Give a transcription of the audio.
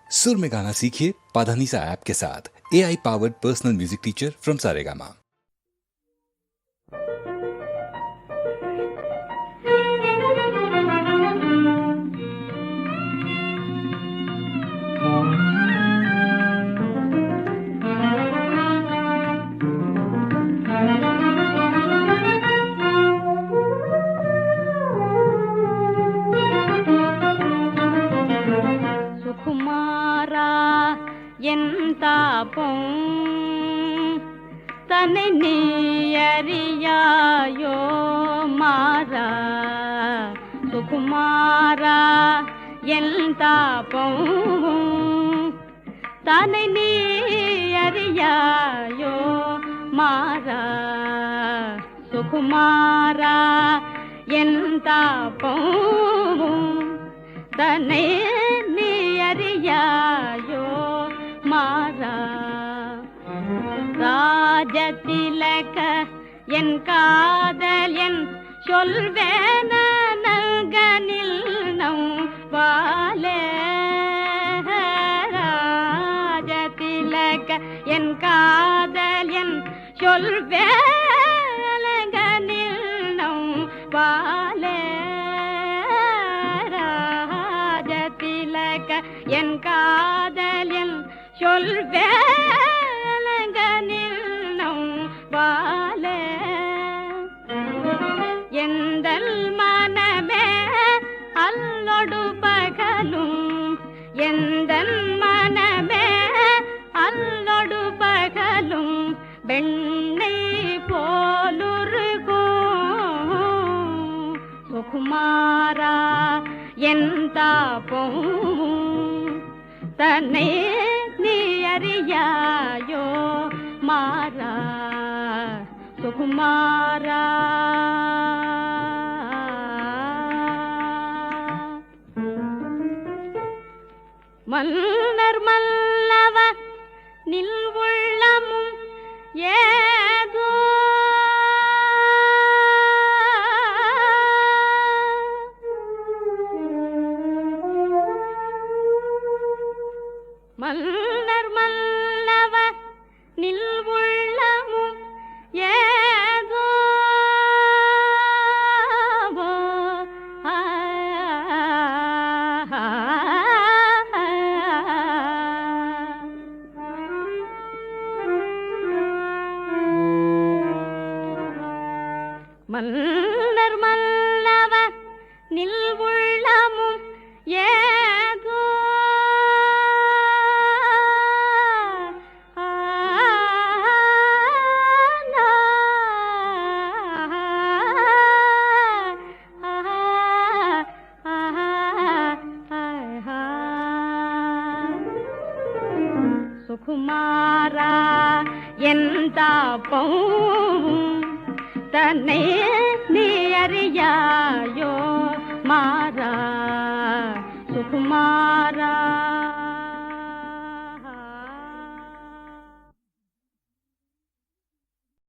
सुर में गाना सीखिए पाधानीसा ऐप के साथ। AI powered personal music teacher from Saregama. தாபம் தன்னை நீ அறியாயோ மாறா சுகுமாரா என் தாபம் தன்னை நீ அறியாயோ மாறா சுகுமாரா என் தாபம் தன்னை நீ அறியாயோ மாறா ராஜதிலக என் காதல் என் சொல்வேன நல்கனில் நம் வாலே ராஜதிலக என் காதல் என் சொல்வேன நல்கனில் நம் வாலே ராஜதிலக என் காதல் என் சொல்வேலங்கனில் நம் வாலே எந்தல் மனமே அல்லொடு பகலும் எந்தல் மனமே அல்லொடு பகலும் வெண்ணை போலுருகும் சுகுமாரா என் தாபம் தன்னை நீ அறியாயோ மாறா சுகுமாரா மன்னர் மல்லவ நில் உள்ளமும் ஏதோ மன்னர் மல்லவ நில் உள்ளமும் ஏதோ மன்னர் மல்லவ நில் உள்ளமும் ஏதோ சுகுமாரா என் தாபம் தன்னை நீ அறியாயோ மாறா சுகுமாரா